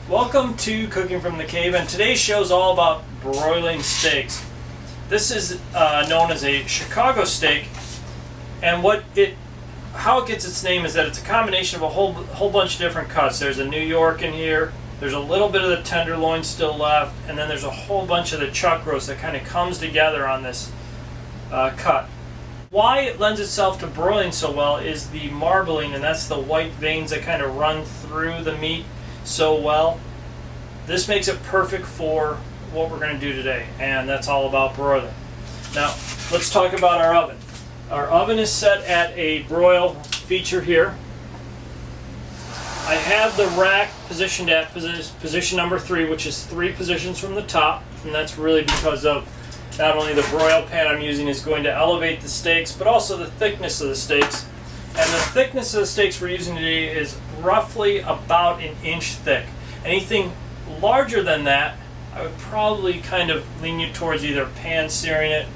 Welcome to Cooking from the Cave, and today's show is all about broiling steaks. This is known as a Chicago steak, and how it gets its name is that it's a combination of a whole bunch of different cuts. There's a New York in here, there's a little bit of the tenderloin still left, and then there's a whole bunch of the chuck roast that kind of comes together on this cut. Why it lends itself to broiling so well is the marbling, and that's the white veins that kind of run through the meat so well. This makes it perfect for what we're going to do today, and that's all about broiling. Now, let's talk about our oven. Our oven is set at a broil feature here. I have the rack positioned at position number 3, which is 3 positions from the top, and that's really because of not only the broil pan I'm using is going to elevate the steaks, but also the thickness of the steaks. And the thickness of the steaks we're using today is roughly about an inch thick. Anything larger than that, I would probably kind of lean you towards either pan searing it,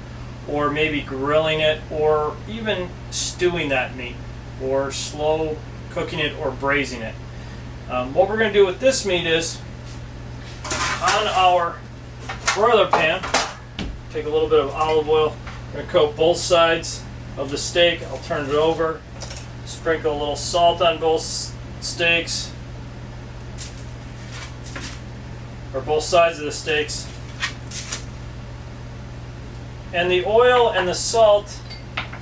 or maybe grilling it, or even stewing that meat, or slow cooking it, or braising it. What we're going to do with this meat is, on our broiler pan, take a little bit of olive oil. I'm going to coat both sides of the steak. I'll turn it over, sprinkle a little salt on both steaks, or both sides of the steaks. And the oil and the salt,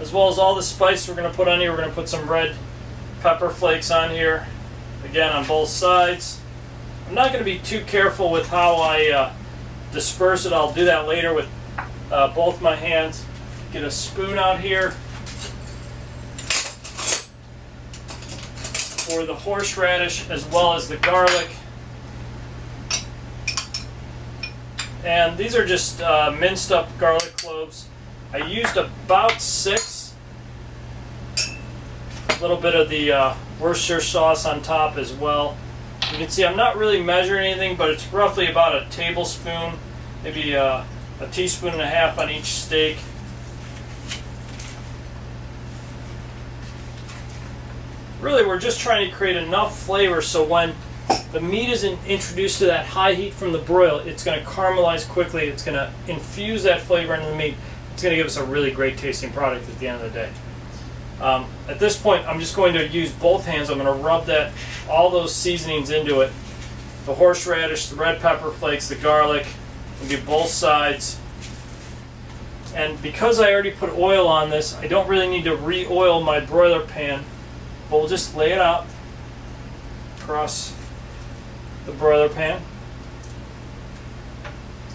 as well as all the spice we're going to put on here, we're going to put some red pepper flakes on here, again on both sides. I'm not going to be too careful with how I disperse it. I'll do that later with both my hands. Get a spoon out here for the horseradish as well as the garlic. And these are just minced up garlic cloves. I used about 6. A little bit of the Worcestershire sauce on top as well. You can see I'm not really measuring anything, but it's roughly about a tablespoon, maybe a teaspoon and a half on each steak. Really, we're just trying to create enough flavor so when the meat isn't introduced to that high heat from the broil, it's going to caramelize quickly, it's going to infuse that flavor into the meat, it's going to give us a really great tasting product at the end of the day. At this point, I'm just going to use both hands. I'm going to rub all those seasonings into it. The horseradish, the red pepper flakes, the garlic, and do both sides. And because I already put oil on this, I don't really need to re-oil my broiler pan, but we'll just lay it out across the broiler pan.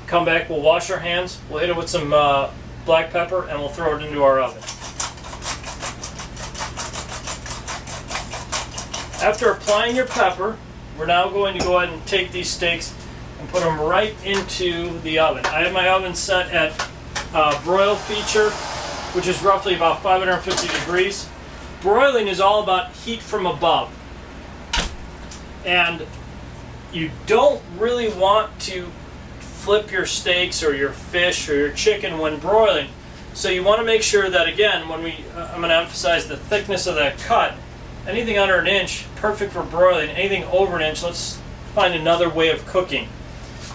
Come back, we'll wash our hands, we'll hit it with some black pepper, and we'll throw it into our oven. After applying your pepper, we're now going to go ahead and take these steaks and put them right into the oven. I have my oven set at broil feature, which is roughly about 550 degrees. Broiling is all about heat from above. And you don't really want to flip your steaks or your fish or your chicken when broiling. So you want to make sure that, again, I'm going to emphasize the thickness of that cut. Anything under an inch, perfect for broiling. Anything over an inch, let's find another way of cooking.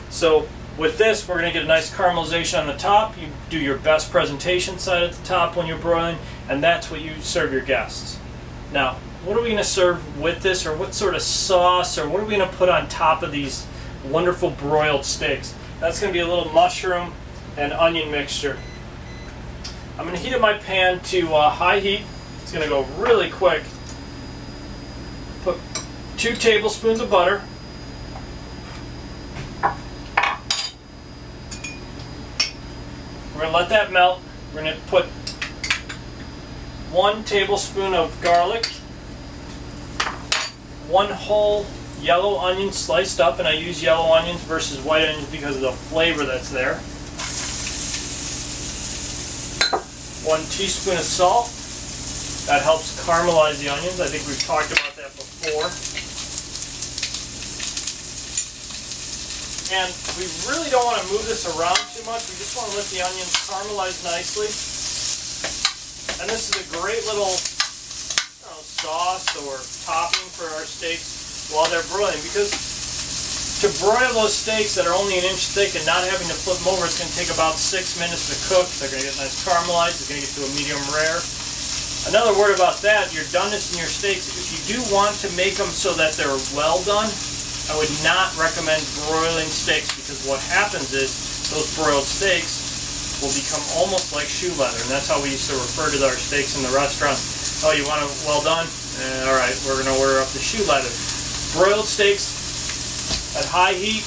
So with this, we're going to get a nice caramelization on the top. You do your best presentation side at the top when you're broiling, and that's what you serve your guests. Now, what are we going to serve with this, or what sort of sauce, or what are we going to put on top of these wonderful broiled steaks? That's going to be a little mushroom and onion mixture. I'm going to heat up my pan to high heat. It's going to go really quick. Put 2 tablespoons of butter. We're going to let that melt. We're going to put 1 tablespoon of garlic, 1 whole yellow onion sliced up, and I use yellow onions versus white onions because of the flavor that's there. 1 teaspoon of salt. That helps caramelize the onions. I think we've talked about that before. And we really don't want to move this around too much. We just want to let the onions caramelize nicely. And this is a great little sauce or topping for our steaks while they're broiling, because To broil those steaks that are only an inch thick and not having to flip them over, it's going to take about 6 minutes to cook. They're going to get nice caramelized. It's going to get to a medium rare. Another word about that, your doneness in your steaks, if you do want to make them so that they're well done, I would not recommend broiling steaks, because what happens is those broiled steaks will become almost like shoe leather, and that's how we used to refer to our steaks in the restaurant. Oh, you want them well done? All right, we're going to order up the shoe leather. Broiled steaks at high heat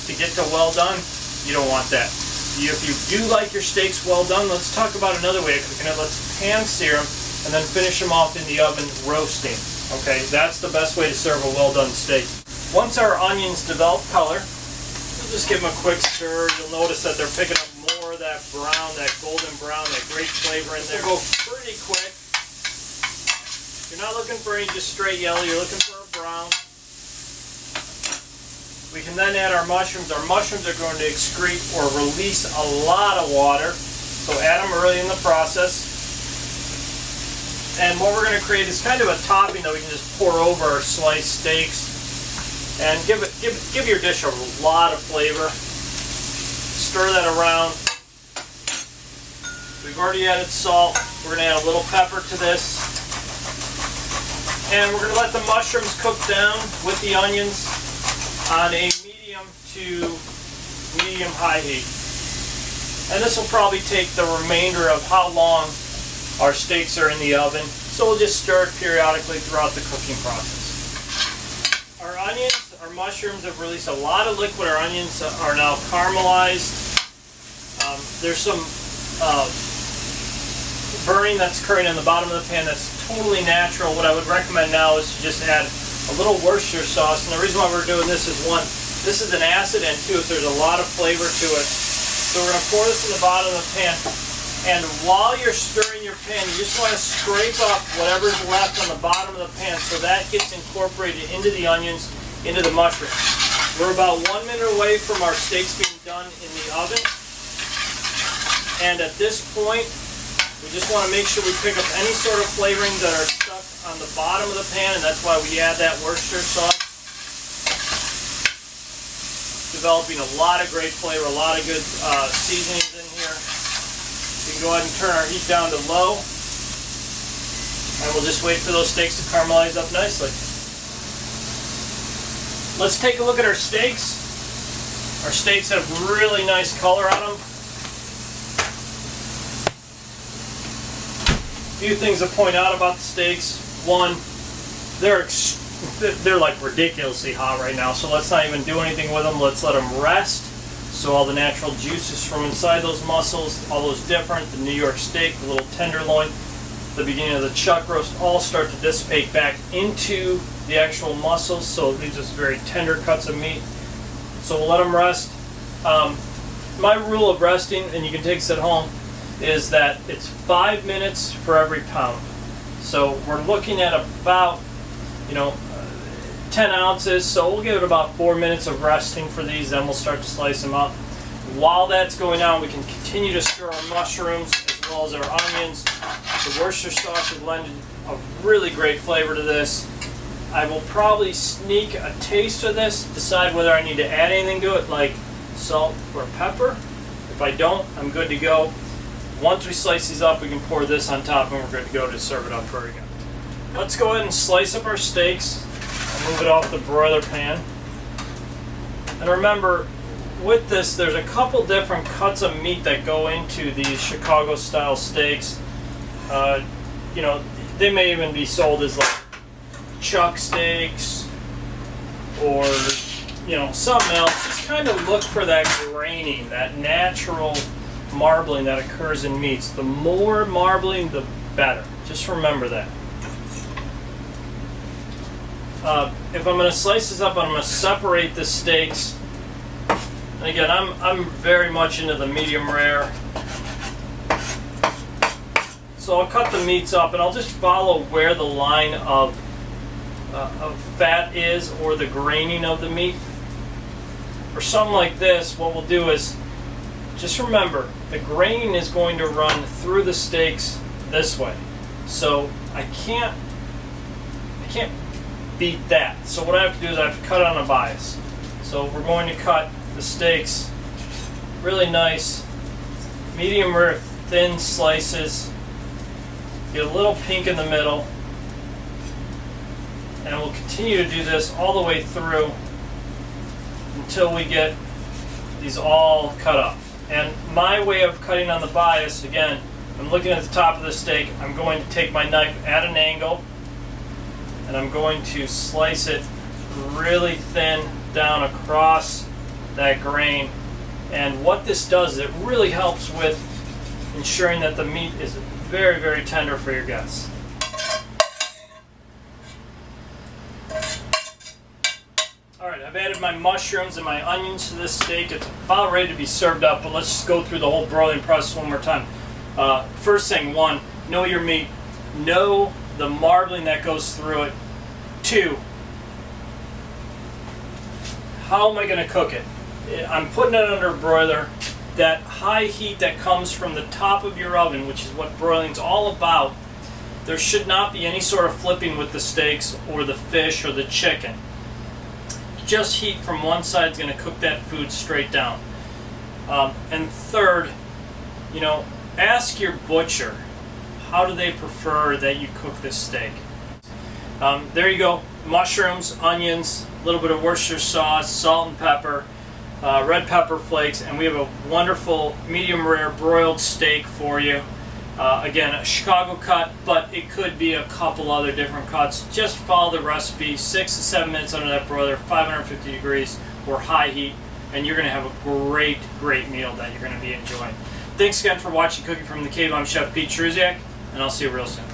to get to well done, you don't want that. If you do like your steaks well done, let's talk about another way of cooking it. Let's pan sear them and then finish them off in the oven roasting. Okay, that's the best way to serve a well done steak. Once our onions develop color, we'll just give them a quick stir. You'll notice that they're picking up more of that brown, that golden brown, that great flavor in there. We'll go pretty quick. You're not looking for any just straight yellow, you're looking for a brown. We can then add our mushrooms. Our mushrooms are going to excrete or release a lot of water, so add them early in the process. And what we're going to create is kind of a topping that we can just pour over our sliced steaks and give your dish a lot of flavor. Stir that around. We've already added salt. We're going to add a little pepper to this. And we're going to let the mushrooms cook down with the onions on a medium to medium-high heat. And this will probably take the remainder of how long our steaks are in the oven, so we'll just stir it periodically throughout the cooking process. Our onions, our mushrooms have released a lot of liquid. Our onions are now caramelized. There's some burning that's occurring in the bottom of the pan that's totally natural. What I would recommend now is to just add a little Worcestershire sauce, and the reason why we're doing this is, one, this is an acid, and two, there's a lot of flavor to it. So we're going to pour this in the bottom of the pan, and while you're stirring your pan, you just want to scrape up whatever's left on the bottom of the pan so that gets incorporated into the onions, into the mushrooms. We're about 1 minute away from our steaks being done in the oven, and at this point, we just want to make sure we pick up any sort of flavoring that are stuck on the bottom of the pan, and that's why we add that Worcestershire sauce. Developing a lot of great flavor, a lot of good seasonings in here. We can go ahead and turn our heat down to low, and we'll just wait for those steaks to caramelize up nicely. Let's take a look at our steaks. Our steaks have really nice color on them. A few things to point out about the steaks. One, they're like ridiculously hot right now, so let's not even do anything with them. Let's let them rest, so all the natural juices from inside those muscles, all those different, the New York steak, the little tenderloin, the beginning of the chuck roast, all start to dissipate back into the actual muscles, so these are just very tender cuts of meat. So we'll let them rest. My rule of resting, and you can take this at home, is that it's 5 minutes for every pound. So we're looking at about, 10 ounces, so we'll give it about 4 minutes of resting for these, then we'll start to slice them up. While that's going on, we can continue to stir our mushrooms as well as our onions. The Worcestershire sauce has lended a really great flavor to this. I will probably sneak a taste of this, decide whether I need to add anything to it, like salt or pepper. If I don't, I'm good to go. Once we slice these up, we can pour this on top and we're good to go to serve it up for again. Let's go ahead and slice up our steaks and move it off the broiler pan. And remember, with this, there's a couple different cuts of meat that go into these Chicago style steaks. They may even be sold as like chuck steaks or something else. Just kind of look for that graining, that natural marbling that occurs in meats. The more marbling, the better. Just remember that. If I'm going to slice this up, I'm going to separate the steaks. And again, I'm very much into the medium rare. So I'll cut the meats up and I'll just follow where the line of fat is, or the graining of the meat. For something like this, what we'll do is just remember the grain is going to run through the steaks this way. So I can't beat that. So what I have to do is I have to cut on a bias. So we're going to cut the steaks really nice, medium rare, thin slices. Get a little pink in the middle. And we'll continue to do this all the way through until we get these all cut up. And my way of cutting on the bias, again, I'm looking at the top of the steak. I'm going to take my knife at an angle and I'm going to slice it really thin down across that grain. And what this does is it really helps with ensuring that the meat is very, very tender for your guests. Alright, I've added my mushrooms and my onions to this steak. It's about ready to be served up, but let's just go through the whole broiling process one more time. First thing, 1, know your meat. Know the marbling that goes through it. 2, how am I going to cook it? I'm putting it under a broiler. That high heat that comes from the top of your oven, which is what broiling's all about, there should not be any sort of flipping with the steaks or the fish or the chicken. Just heat from one side is going to cook that food straight down. And third, ask your butcher, how do they prefer that you cook this steak? There you go, mushrooms, onions, a little bit of Worcestershire sauce, salt and pepper, red pepper flakes, and we have a wonderful medium rare broiled steak for you. Again, a Chicago cut, but it could be a couple other different cuts. Just follow the recipe, 6 to 7 minutes under that broiler, 550 degrees or high heat, and you're going to have a great, great meal that you're going to be enjoying. Thanks again for watching Cooking from the Cave. I'm Chef Pete Trusiak, and I'll see you real soon.